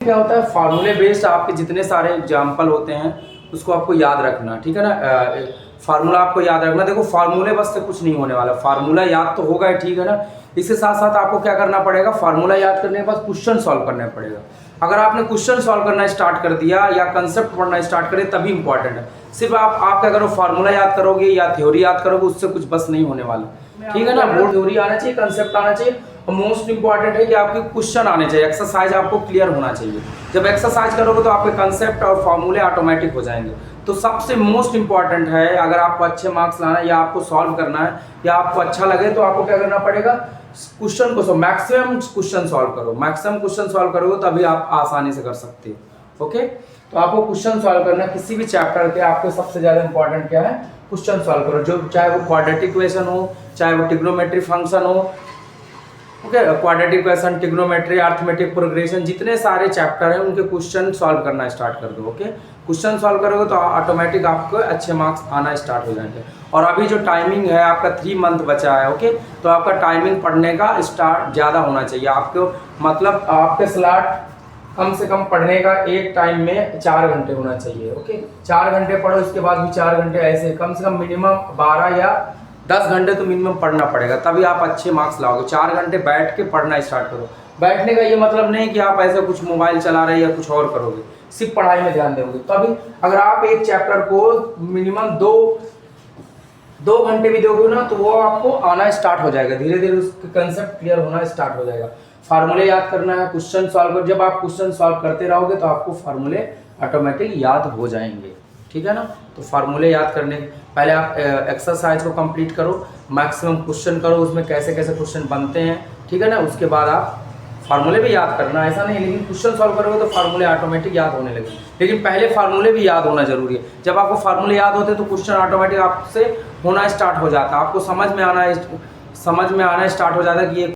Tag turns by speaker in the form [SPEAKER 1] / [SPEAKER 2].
[SPEAKER 1] क्या होता है, फार्मूले बेस्ड आपके जितने सारे एग्जाम्पल होते हैं उसको आपको याद रखना, ठीक है ना। फार्मूला आपको याद रखना। देखो फार्मूले बस से कुछ नहीं होने वाला, फार्मूला याद तो होगा ही, ठीक है ना। इसके साथ साथ आपको क्या करना पड़ेगा, फार्मूला याद करने के बाद क्वेश्चन सॉल्व करना पड़ेगा। अगर आपने क्वेश्चन सॉल्व करना स्टार्ट कर दिया या कंसेप्ट पढ़ना स्टार्ट करे तभी इंपॉर्टेंट है। सिर्फ आप क्या करो, फार्मूला याद करोगे या थ्योरी याद करोगे, उससे कुछ बस नहीं होने वाला, ठीक है ना। बोर्ड थ्योरी आना चाहिए, कंसेप्ट आना चाहिए, और मोस्ट इंपॉर्टेंट है कि आपके क्वेश्चन आने चाहिए, एक्सरसाइज आपको क्लियर होना चाहिए। जब एक्सरसाइज करोगे तो आपके कंसेप्ट और फॉर्मूले ऑटोमेटिक हो जाएंगे। तो सबसे मोस्ट इंपॉर्टेंट है, अगर आपको अच्छे मार्क्स लाना है या आपको सॉल्व करना है या आपको अच्छा लगे तो आपको क्या करना पड़ेगा, क्वेश्चन को मैक्सिमम क्वेश्चन सॉल्व करो। मैक्सिमम क्वेश्चन सॉल्व करोगे तभी आप आसानी से कर सकते हो। ओके, तो आपको क्वेश्चन सॉल्व करना है किसी भी चैप्टर के। आपको सबसे ज्यादा इंपॉर्टेंट क्या है, क्वेश्चन सॉल्व करो, जो चाहे वो क्वाड्रेटिक इक्वेशन हो, चाहे वो ट्रिग्नोमेट्री फंक्शन हो, okay, quadratic equation, trigonometry, arithmetic progression, जितने सारे चैप्टर हैं उनके क्वेश्चन सॉल्व करना स्टार्ट कर दो। ओके, क्वेश्चन सॉल्व करोगे तो ऑटोमेटिक आपको अच्छे मार्क्स आना स्टार्ट हो जाएंगे। और अभी जो टाइमिंग है आपका 3 मंथ बचा है, ओके, तो आपका टाइमिंग पढ़ने का स्टार्ट ज़्यादा होना चाहिए आपको, मतलब आपके स्लॉट कम से कम पढ़ने का एक टाइम में 4 घंटे होना चाहिए। ओके, 4 घंटे पढ़ो, इसके बाद भी 4 घंटे, ऐसे कम से कम मिनिमम 12 या 10 घंटे तो मिनिमम पढ़ना पड़ेगा, तभी आप अच्छे मार्क्स लाओगे। 4 घंटे बैठ के पढ़ना स्टार्ट करो। बैठने का ये मतलब नहीं कि आप ऐसे कुछ मोबाइल चला रहे या कुछ और करोगे, सिर्फ पढ़ाई में ध्यान दोगे। तभी अगर आप एक चैप्टर को मिनिमम दो घंटे भी दोगे ना तो वो आपको आना स्टार्ट हो जाएगा, धीरे धीरे उसके कंसेप्ट क्लियर होना स्टार्ट हो जाएगा। फार्मूले याद करना है, क्वेश्चन सॉल्व कर, जब आप क्वेश्चन सॉल्व करते रहोगे तो आपको फार्मूले ऑटोमेटिक याद हो जाएंगे, ठीक है ना। तो फार्मूले याद करने पहले आप एक्सरसाइज को कंप्लीट करो, मैक्सिमम क्वेश्चन करो, उसमें कैसे कैसे क्वेश्चन बनते हैं, ठीक है ना। उसके बाद आप फार्मूले भी याद करना, ऐसा नहीं, लेकिन क्वेश्चन सॉल्व करोगे तो फार्मूले ऑटोमेटिक याद होने लगे। लेकिन पहले फार्मूले भी याद होना जरूरी है। जब आपको फार्मूले याद होते हैं तो क्वेश्चन ऑटोमेटिक आपसे होना स्टार्ट हो जाता है, आपको समझ में आना स्टार्ट हो जाता है कि ये